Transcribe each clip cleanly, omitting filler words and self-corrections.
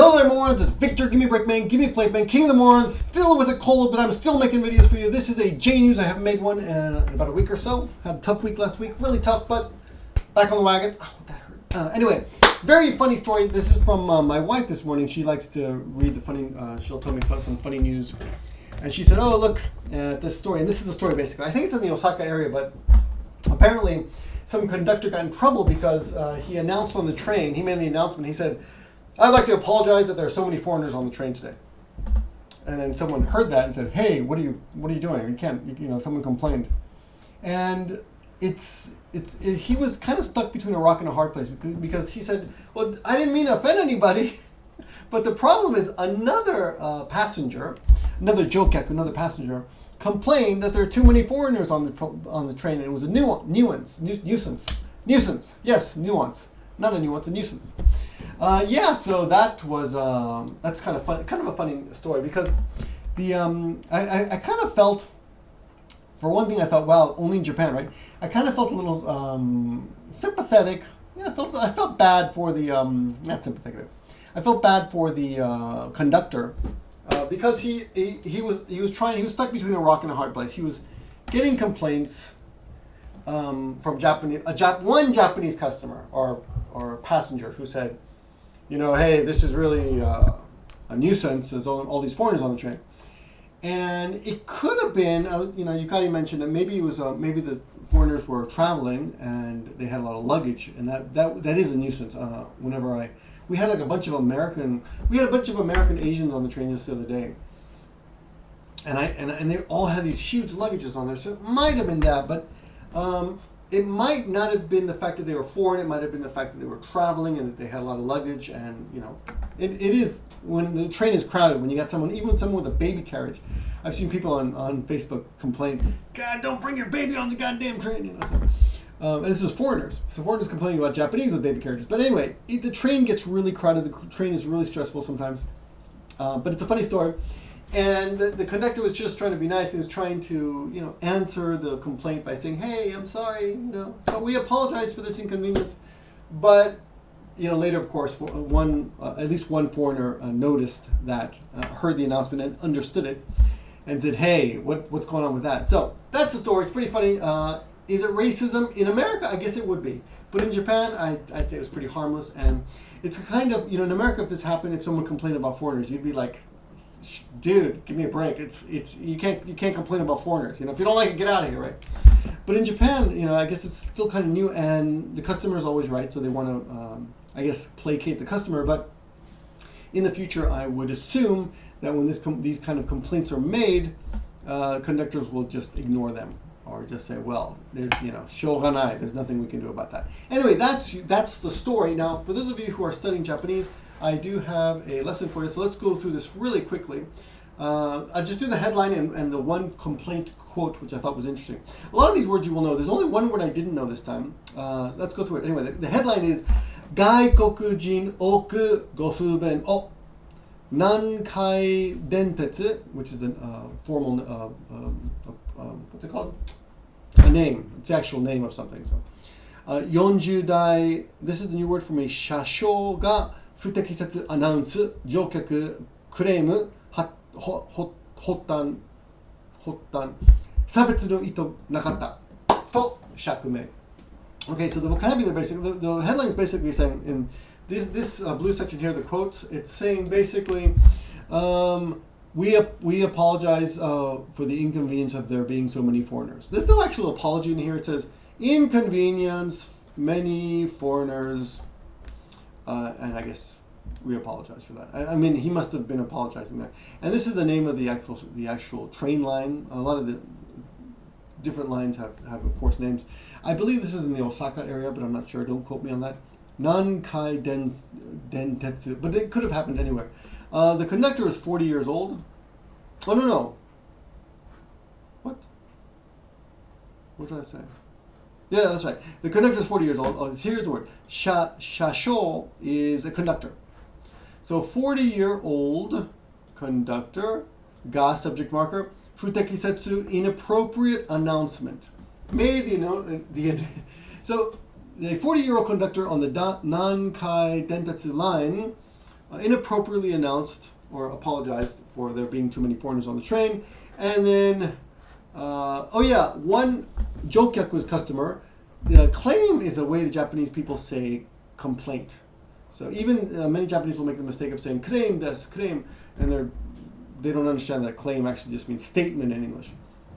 Hello there, morons. It's Victor. Give me a break, man. Give me a flake, man. King of the morons. Still with a cold, but I'm still making videos for you. This is a JNEWS. I haven't made one in about a week or so. Had a tough week last week. Really tough, but back on the wagon. Oh, that hurt. Anyway, very funny story. This is from my wife this morning. She likes to read the funny, she'll tell me some funny news. And she said, oh, look at this story. And this is the story, basically. I think it's in the Osaka area, but apparently some conductor got in trouble because he announced on the train. He made the announcement. He said, I'd like to apologize that there are so many foreigners on the train today. And then someone heard that and said, hey, what are you doing? You can't, someone complained. And he was kind of stuck between a rock and a hard place because he said, well, I didn't mean to offend anybody. But the problem is another passenger, another kyaku, another passenger, complained that there are too many foreigners on the train, and it was a nuisance. Yes, nuance. Not a nuance, a nuisance. So that was that's kind of fun, kind of a funny story because the I kind of felt, for one thing, I thought, wow, only in Japan, right? I kind of felt a little sympathetic. I felt bad for the not sympathetic. I felt bad for the conductor because he was stuck between a rock and a hard place. He was getting complaints from one Japanese customer or passenger who said, hey, this is really a nuisance. There's all these foreigners on the train. And it could have been, Yukari mentioned that maybe it was maybe the foreigners were traveling and they had a lot of luggage, and that is a nuisance. We had a bunch of American Asians on the train just the other day, and they all had these huge luggages on there. So it might have been that, but it might not have been the fact that they were foreign. It might have been the fact that they were traveling and that they had a lot of luggage. And it is, when the train is crowded, when you got someone with a baby carriage. I've seen people on Facebook complain, God, don't bring your baby on the goddamn train. And this is foreigners. So foreigners complaining about Japanese with baby carriages. But anyway, the train gets really crowded. The train is really stressful sometimes. But it's a funny story. And the conductor was just trying to be nice. He was trying to, answer the complaint by saying, hey, I'm sorry, so we apologize for this inconvenience. But, later, of course, at least one foreigner noticed that, heard the announcement and understood it and said, hey, what's going on with that? So that's the story. It's pretty funny. Is it racism? In America, I guess it would be. But in Japan, I'd say it was pretty harmless. And it's a kind of, in America, if this happened, if someone complained about foreigners, you'd be like, dude, give me a break. It's you can't complain about foreigners. If you don't like it, get out of here, right? But in Japan, I guess it's still kind of new, and the customer is always right, so they want to, placate the customer. But in the future, I would assume that when these kind of complaints are made, conductors will just ignore them or just say, well, there's shouganai. There's nothing we can do about that. Anyway, that's the story. Now, for those of you who are studying Japanese, I do have a lesson for you, so let's go through this really quickly. I'll just do the headline and the one complaint quote, which I thought was interesting. A lot of these words you will know. There's only one word I didn't know this time. Let's go through it. Anyway, the headline is gaikokujin多くご不便を nankaidentetsu, which is the formal, what's it called? A name. It's the actual name of something. So, 40代, this is the new word for me, shou が futekisetsu announce 乗客クレームhottan 差別の意図なかったと釈明. Okay, so the vocabulary basically, the headline is basically saying, in this blue section here, the quotes, it's saying basically, we apologize for the inconvenience of there being so many foreigners. There's no actual apology in here. It says inconvenience, many foreigners. And I guess we apologize for that. I mean, he must have been apologizing there. And this is the name of the actual train line. A lot of the different lines have of course, names. I believe this is in the Osaka area, but I'm not sure. Don't quote me on that. Nankaidentetsu, but it could have happened anywhere. The conductor is 40 years old. Oh, no. What did I say? Yeah, that's right. The conductor is 40 years old. Oh, here's the word. Shou is a conductor. So 40-year-old conductor, ga subject marker, futekisetsu inappropriate announcement. Made so the 40-year-old conductor on the Nankaidentetsu line inappropriately announced or apologized for there being too many foreigners on the train. And then, one jokyaku is customer. The claim is the way the Japanese people say complaint. So even many Japanese will make the mistake of saying kureemu desu, kureemu, and they don't understand that claim actually just means statement in English.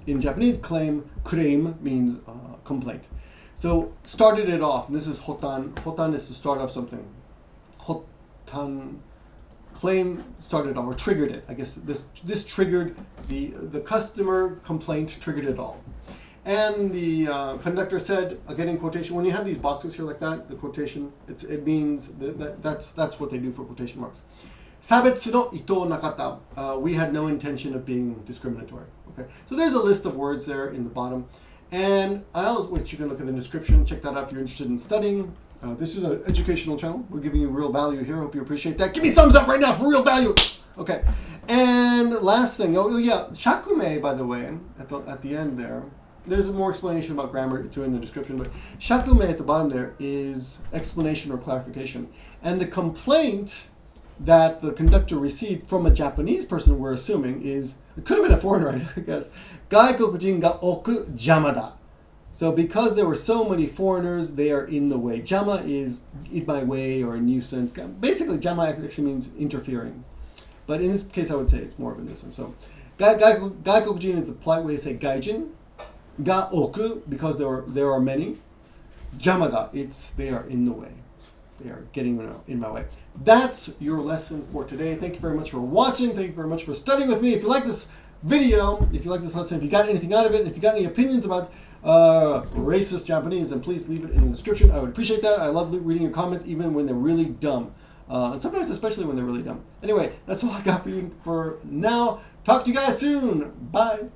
In Japanese, claim, kureemu, means complaint. So started it off, and this is hottan. Hottan is to start off something. Hottan, claim started off or triggered it. I guess this triggered the customer complaint, triggered it all. And the conductor said, again in quotation, when you have these boxes here like that, the quotation, it means that's what they do for quotation marks. Sabetsu no ito nakatta. We had no intention of being discriminatory. Okay, so there's a list of words there in the bottom, and which you can look at the description. Check that out if you're interested in studying. This is an educational channel. We're giving you real value here. Hope you appreciate that. Give me a thumbs up right now for real value. Okay, and last thing. Shakume, by the way, at the end there. There's more explanation about grammar too in the description, but shakume at the bottom there is explanation or clarification. And the complaint that the conductor received from a Japanese person, we're assuming, it could have been a foreigner, I guess. Gaikokujin ga ooku jama da. So because there were so many foreigners, they are in the way. Jama is in my way or a nuisance. Basically, jama actually means interfering. But in this case, I would say it's more of a nuisance. So gaikokujin is the polite way to say gaijin. Ga ooku, because there are many. Jamada, they are in the way. They are getting in my way. That's your lesson for today. Thank you very much for watching. Thank you very much for studying with me. If you like this video, if you like this lesson, if you got anything out of it, and if you got any opinions about racist Japanese, then please leave it in the description. I would appreciate that. I love reading your comments, even when they're really dumb. And sometimes especially when they're really dumb. Anyway, that's all I got for you for now. Talk to you guys soon. Bye.